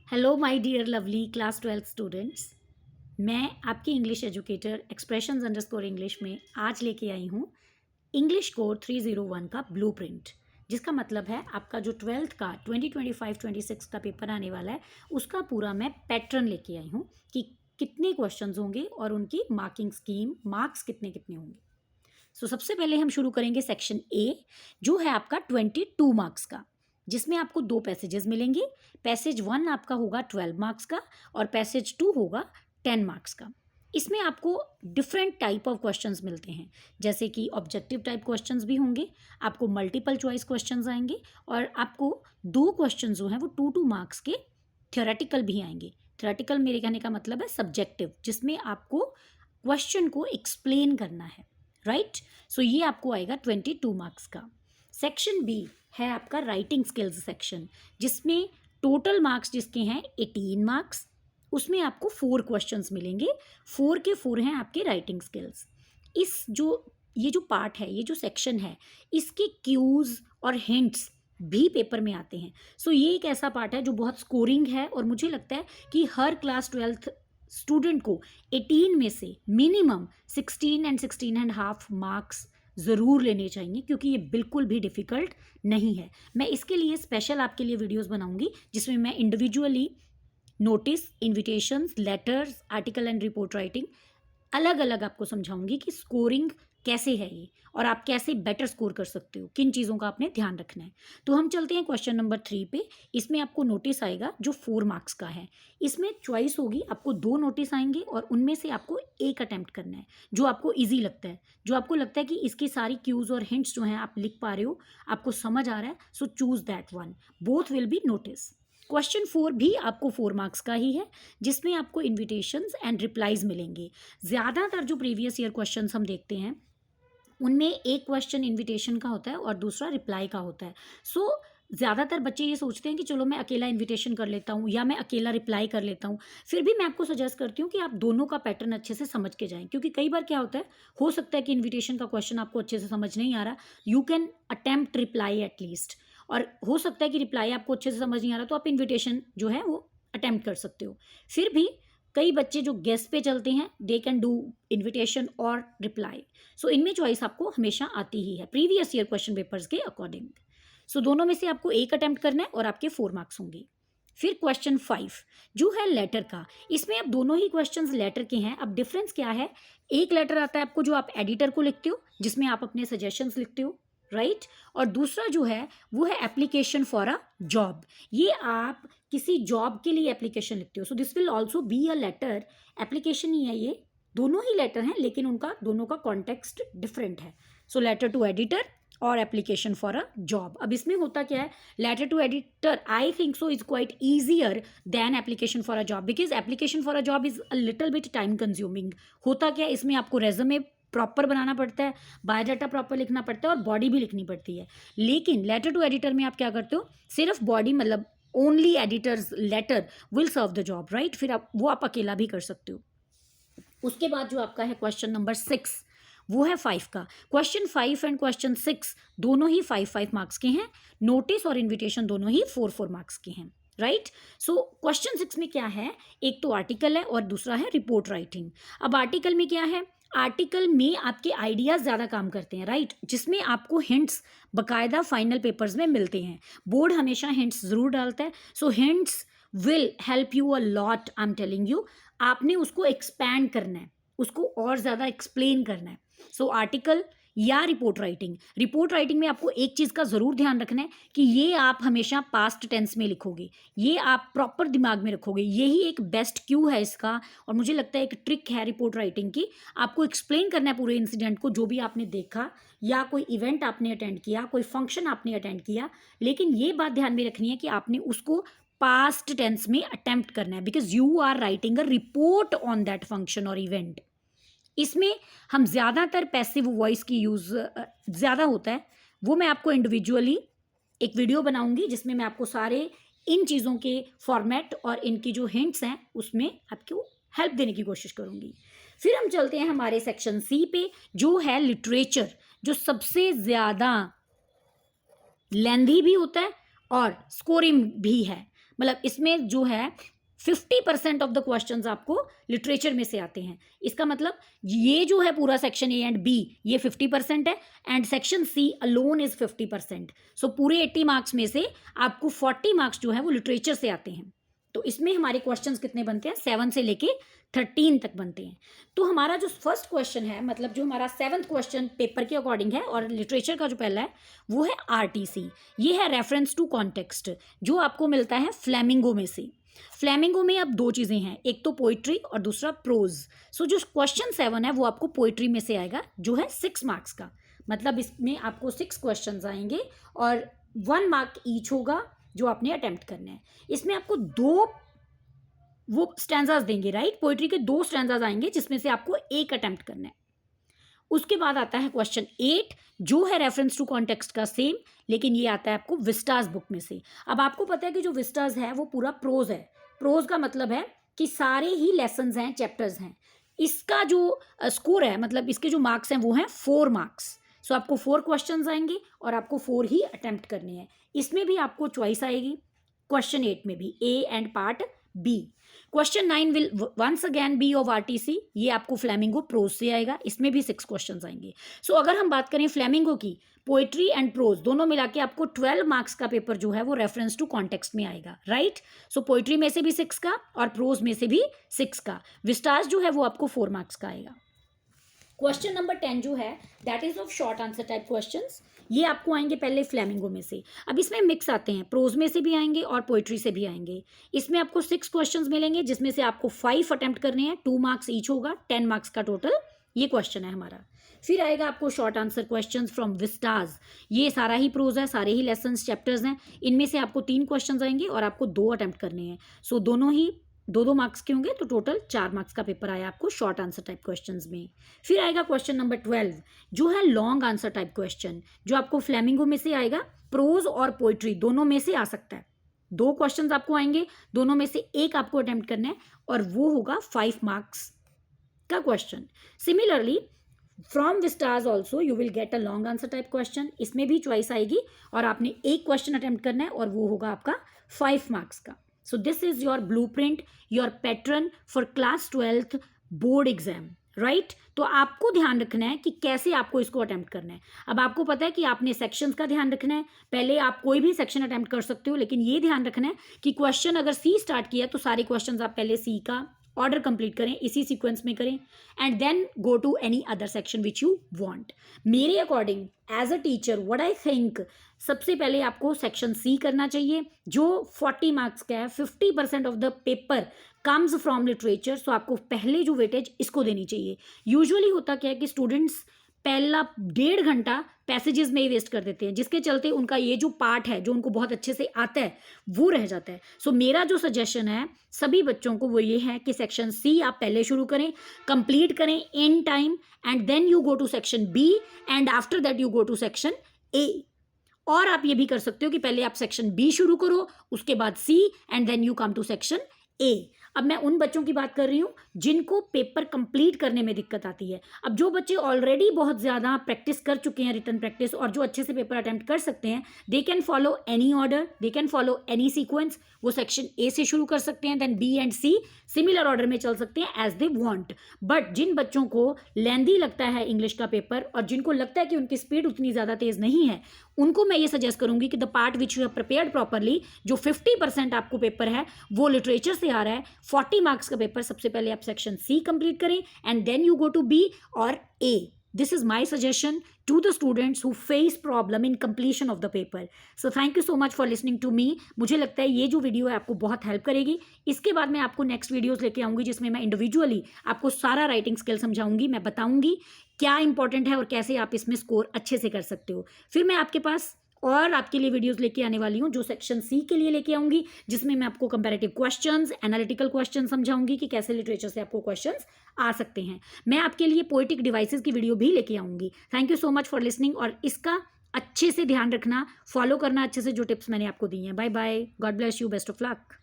Hello my dear lovely class 12 students. मैं आपकी English educator expressions underscore English में आज लेके आई हूँ इंग्लिश कोड 301 का ब्लूप्रिंट, जिसका मतलब है आपका जो 12th का 2025-26 का पेपर आने वाला है उसका पूरा मैं पैटर्न लेके आई हूँ कि कितने क्वेश्चंस होंगे और उनकी मार्किंग स्कीम, मार्क्स कितने कितने होंगे। सबसे पहले हम शुरू करेंगे सेक्शन ए, जो है आपका 22 मार्क्स का, जिसमें आपको दो पैसेजेस मिलेंगे। पैसेज 1 आपका होगा 12 मार्क्स का और पैसेज 2 होगा 10 मार्क्स का। इसमें आपको डिफरेंट टाइप ऑफ क्वेश्चंस मिलते हैं, जैसे कि ऑब्जेक्टिव टाइप क्वेश्चंस भी होंगे, आपको मल्टीपल चॉइस क्वेश्चंस आएंगे और आपको दो क्वेश्चन जो हैं वो 2 मार्क्स के थ्योरेटिकल भी आएंगे। थ्योरेटिकल मेरे कहने का मतलब है सब्जेक्टिव, जिसमें आपको क्वेश्चन को एक्सप्लेन करना है, राइट। ये आपको आएगा 22 मार्क्स का। सेक्शन बी है आपका राइटिंग स्किल्स सेक्शन, जिसमें टोटल मार्क्स जिसके हैं 18 मार्क्स। उसमें आपको 4 क्वेश्चंस मिलेंगे, 4 के 4 हैं आपके राइटिंग स्किल्स। ये जो पार्ट है, ये जो सेक्शन है, इसके क्यूज और हिंट्स भी पेपर में आते हैं। ये एक ऐसा पार्ट है जो बहुत स्कोरिंग है और मुझे लगता है कि हर क्लास 12th स्टूडेंट को 18 में से मिनिमम 16 एंड 16.5 मार्क्स ज़रूर लेने चाहिए, क्योंकि ये बिल्कुल भी डिफ़िकल्ट नहीं है। मैं इसके लिए स्पेशल आपके लिए वीडियोस बनाऊंगी, जिसमें मैं individually notice, invitations, letters, article and report writing अलग अलग आपको समझाऊंगी कि स्कोरिंग कैसे है ये और आप कैसे बेटर स्कोर कर सकते हो, किन चीज़ों का आपने ध्यान रखना है। हम चलते हैं क्वेश्चन नंबर 3 पे। इसमें आपको नोटिस आएगा जो 4 मार्क्स का है। इसमें चॉइस होगी, आपको 2 नोटिस आएंगे और उनमें से आपको एक अटैम्प्ट करना है जो आपको ईजी लगता है, जो आपको लगता है कि इसकी सारी क्यूज और हिंट्स जो हैं आप लिख पा रहे हो, आपको समझ आ रहा है। Choose that one, both will be notice. Question 4 भी आपको 4 मार्क्स का ही है, जिसमें आपको इन्विटेशंस एंड रिप्लाईज मिलेंगे। ज़्यादातर जो प्रीवियस ईयर क्वेश्चंस हम देखते हैं उनमें एक क्वेश्चन इन्विटेशन का होता है और दूसरा रिप्लाई का होता है। ज़्यादातर बच्चे ये सोचते हैं कि चलो मैं अकेला इन्विटेशन कर लेता हूँ या मैं अकेला रिप्लाई कर लेता हूँ। फिर भी मैं आपको सजेस्ट करती हूँ कि आप दोनों का पैटर्न अच्छे से समझ के जाएं, क्योंकि कई बार क्या होता है, हो सकता है कि इन्विटेशन का क्वेश्चन आपको अच्छे से समझ नहीं आ रहा, you can attempt reply at least, और हो सकता है कि रिप्लाई आपको अच्छे से समझ नहीं आ रहा तो आप इन्विटेशन जो है वो अटेम्प्ट कर सकते हो। फिर भी कई बच्चे जो गेस्ट पे चलते हैं, दे कैन डू इन्विटेशन और रिप्लाई। इनमें चॉइस आपको हमेशा आती ही है प्रीवियस ईयर क्वेश्चन पेपर्स के अकॉर्डिंग। दोनों में से आपको एक अटेम्प्ट करना है और आपके 4 मार्क्स होंगे। फिर क्वेश्चन 5 जो है लेटर का, इसमें अब दोनों ही क्वेश्चंस लेटर के हैं। अब डिफरेंस क्या है, एक लेटर आता है आपको जो आप एडिटर को लिखते हो, जिसमें आप अपने सजेशंस लिखते हो, राइट। और दूसरा जो है वो है एप्लीकेशन फॉर अ जॉब, ये आप किसी जॉब के लिए एप्लीकेशन लिखते हो। This will also be a letter, application ही है, ये दोनों ही लेटर हैं लेकिन उनका दोनों का कॉन्टेक्स्ट डिफरेंट है। लेटर टू एडिटर और एप्लीकेशन फॉर अ जॉब। अब इसमें होता क्या है, letter to editor I think so is quite easier than application for a job, because application for a job is a little bit time consuming. होता क्या है, इसमें आपको रेज्यूमे प्रॉपर बनाना पड़ता है, बायोडाटा प्रॉपर लिखना पड़ता है और बॉडी भी लिखनी पड़ती है। लेकिन लेटर टू एडिटर में आप क्या करते हो, सिर्फ बॉडी, मतलब only editor's letter will serve the job, right. फिर आप अकेला भी कर सकते हो। उसके बाद जो आपका है क्वेश्चन नंबर 6, वो है 5 का। क्वेश्चन 5 एंड क्वेश्चन 6 दोनों ही 5 मार्क्स के हैं। नोटिस और इन्विटेशन दोनों ही 4 मार्क्स के हैं, राइट। क्वेश्चन 6 में क्या है, एक तो आर्टिकल है और दूसरा है रिपोर्ट राइटिंग। अब आर्टिकल में क्या है, आर्टिकल में आपके आइडियाज ज़्यादा काम करते हैं, राइट, जिसमें आपको हिंट्स बकायदा फाइनल पेपर्स में मिलते हैं। बोर्ड हमेशा हिंट्स ज़रूर डालता है। Hints will help you a lot, I am telling you. आपने उसको एक्सपैंड करना है, उसको और ज़्यादा एक्सप्लेन करना है। आर्टिकल या रिपोर्ट राइटिंग, रिपोर्ट राइटिंग में आपको एक चीज़ का ज़रूर ध्यान रखना है कि ये आप हमेशा पास्ट टेंस में लिखोगे, ये आप प्रॉपर दिमाग में रखोगे, यही एक बेस्ट क्यू है इसका। और मुझे लगता है एक ट्रिक है रिपोर्ट राइटिंग की, आपको एक्सप्लेन करना है पूरे इंसिडेंट को, जो भी आपने देखा या कोई इवेंट आपने अटेंड किया, कोई फंक्शन आपने अटेंड किया, लेकिन ये बात ध्यान में रखनी है कि आपने उसको पास्ट टेंस में अटेम्प्ट करना है, because you are writing a report on that function और इवेंट। इसमें हम ज़्यादातर पैसिव वॉइस की यूज़ ज़्यादा होता है, वो मैं आपको इंडिविजुअली एक वीडियो बनाऊंगी जिसमें मैं आपको सारे इन चीज़ों के फॉर्मेट और इनकी जो हिंट्स हैं उसमें आपको हेल्प देने की कोशिश करूंगी। फिर हम चलते हैं हमारे सेक्शन सी पे, जो है लिटरेचर, जो सबसे ज़्यादा लेंथी भी होता है और स्कोरिंग भी है। मतलब इसमें जो है 50% ऑफ द क्वेश्चंस आपको लिटरेचर में से आते हैं। इसका मतलब ये जो है पूरा सेक्शन ए एंड बी ये 50% है and section C alone is 50%। So पूरे 80 मार्क्स में से आपको 40 मार्क्स जो है वो लिटरेचर से आते हैं। तो इसमें हमारे क्वेश्चंस कितने बनते हैं, 7 से लेके 13 तक बनते हैं। तो हमारा जो फर्स्ट क्वेश्चन है, मतलब जो हमारा 7th क्वेश्चन पेपर के अकॉर्डिंग है और लिटरेचर का जो पहला है वो है आरटीसी। ये है रेफरेंस टू कॉन्टेक्स्ट, जो आपको मिलता है फ्लेमिंगो में से। फ्लेमिंगो में अब दो चीज़ें हैं, एक तो पोइट्री और दूसरा प्रोज। सो जो क्वेश्चन 7 है वो आपको पोइट्री में से आएगा, जो है 6 मार्क्स का। मतलब इसमें आपको 6 क्वेश्चंस आएंगे और 1 मार्क ईच होगा जो आपने अटेम्प्ट करना है। इसमें आपको 2 वो स्टैंजाज देंगे, राइट। पोइट्री के 2 स्टैंजाज आएंगे जिसमें से आपको एक अटेम्प्ट करना है। उसके बाद आता है क्वेश्चन 8, जो है रेफरेंस टू कॉन्टेक्स्ट का सेम, लेकिन ये आता है आपको विस्टास बुक में से। अब आपको पता है कि जो विस्टास है वो पूरा प्रोज है। प्रोज का मतलब है कि सारे ही लेसन्स हैं, चैप्टर्स हैं। इसका जो स्कोर है, मतलब इसके जो मार्क्स हैं वो हैं 4 मार्क्स। सो आपको 4 क्वेश्चंस आएंगे और आपको 4 ही अटेम्प्ट करने हैं। इसमें भी आपको चॉइस आएगी, क्वेश्चन 8 में भी A and part B. Question 9 will once again be of RTC, ये आपको फ्लेमिंगो प्रोज से आएगा, इसमें भी 6 क्वेश्चंस आएंगे। सो अगर हम बात करें फ्लेमिंगो की, पोइट्री एंड प्रोज दोनों मिला के आपको 12 मार्क्स का पेपर जो है वो रेफरेंस टू कॉन्टेक्स्ट में आएगा, राइट। सो पोइट्री में से भी 6 का और प्रोज में से भी 6 का। विस्टास जो है वो आपको 4 मार्क्स का आएगा। क्वेश्चन नंबर 10 जो है that is of short answer type questions. ये आपको आएंगे पहले फ्लेमिंगो में से। अब इसमें मिक्स आते हैं, प्रोज में से भी आएंगे और पोइट्री से भी आएंगे। इसमें आपको 6 क्वेश्चंस मिलेंगे जिसमें से आपको 5 अटेम्प्ट करने हैं, 2 मार्क्स ईच होगा, 10 मार्क्स का टोटल ये क्वेश्चन है हमारा। फिर आएगा आपको short answer questions from Vistas. ये सारा ही प्रोज है, सारे ही लेसन्स चैप्टर्स हैं। इनमें से आपको 3 क्वेश्चंस आएंगे और आपको 2 अटेम्प्ट करने हैं। सो दोनों ही 2-2 मार्क्स के होंगे, तो टोटल 4 मार्क्स का पेपर आया आपको शॉर्ट आंसर टाइप क्वेश्चंस में। फिर आएगा क्वेश्चन नंबर 12, जो है लॉन्ग आंसर टाइप क्वेश्चन, जो आपको फ्लेमिंगो में से आएगा। प्रोज और पोइट्री दोनों में से आ सकता है। 2 क्वेश्चंस आपको आएंगे, दोनों में से एक आपको अटेम्प्ट करना है और वो होगा 5 मार्क्स का question. Similarly from Vistas also you will get a long answer type question. इसमें भी चॉइस आएगी और आपने एक क्वेश्चन अटेम्प्ट करना है और वो होगा आपका 5 मार्क्स का। So this is your blueprint, your pattern for class 12th board exam, right? तो आपको ध्यान रखना है कि कैसे आपको इसको अटेम्प्ट करना है। अब आपको पता है कि आपने सेक्शंस का ध्यान रखना है। पहले आप कोई भी सेक्शन अटेम्प्ट कर सकते हो, लेकिन ये ध्यान रखना है कि क्वेश्चन अगर सी स्टार्ट किया तो सारे क्वेश्चंस आप पहले सी का ऑर्डर कंप्लीट करें, इसी सीक्वेंस में करें and then go to any other section which you want. मेरे according as a teacher what I think, सबसे पहले आपको सेक्शन सी करना चाहिए जो 40 मार्क्स का है। 50% of the paper comes from literature. So आपको पहले जो वेटेज इसको देनी चाहिए। यूजुअली होता क्या है कि स्टूडेंट्स पहला 1.5 घंटा पैसेजेस में ही वेस्ट कर देते हैं, जिसके चलते उनका ये जो पार्ट है जो उनको बहुत अच्छे से आता है वो रह जाता है। सो मेरा जो सजेशन है सभी बच्चों को वो ये है कि सेक्शन सी आप पहले शुरू करें, कंप्लीट करें in time and then you go to section B and after that you go to section A. और आप ये भी कर सकते हो कि पहले आप सेक्शन बी शुरू करो, उसके बाद C and then you come to section A. अब मैं उन बच्चों की बात कर रही हूँ जिनको पेपर कंप्लीट करने में दिक्कत आती है। अब जो बच्चे ऑलरेडी बहुत ज़्यादा प्रैक्टिस कर चुके हैं, रिटन प्रैक्टिस, और जो अच्छे से पेपर अटेम्प्ट कर सकते हैं, they can follow any order, they can follow any sequence. वो सेक्शन ए से शुरू कर सकते हैं, then B and C similar order में चल सकते हैं एज दे वांट। बट जिन बच्चों को लेंदी लगता है इंग्लिश का पेपर और जिनको लगता है कि उनकी स्पीड उतनी ज़्यादा तेज़ नहीं है, उनको मैं ये सजेस्ट करूंगी कि the part which you have prepared properly, जो 50% आपको पेपर है वो लिटरेचर से आ रहा है, 40 मार्क्स का पेपर, सबसे पहले आप सेक्शन सी कंप्लीट करें and then you go to B और A. This is my suggestion to the students who face problem in completion of the paper. So thank you so much for listening to me. मुझे लगता है ये जो video है आपको बहुत help करेगी। इसके बाद मैं आपको नेक्स्ट वीडियोस लेके आऊँगी जिसमें मैं इंडिविजुअली आपको सारा राइटिंग स्किल समझाऊंगी। मैं बताऊंगी क्या इंपॉर्टेंट है और कैसे आप इसमें स्कोर अच्छे से कर सकते हो। फिर मैं आपके पास और आपके लिए वीडियोस लेके आने वाली हूँ जो सेक्शन सी के लिए लेके आऊँगी, जिसमें मैं आपको कंपैरेटिव क्वेश्चंस, एनालिटिकल क्वेश्चन समझाऊंगी कि कैसे लिटरेचर से आपको क्वेश्चंस आ सकते हैं। मैं आपके लिए पोएटिक डिवाइसेस की वीडियो भी लेके आऊँगी। Thank you so much for listening और इसका अच्छे से ध्यान रखना, फॉलो करना अच्छे से जो टिप्स मैंने आपको दी हैं। Bye bye, God bless you, best of luck.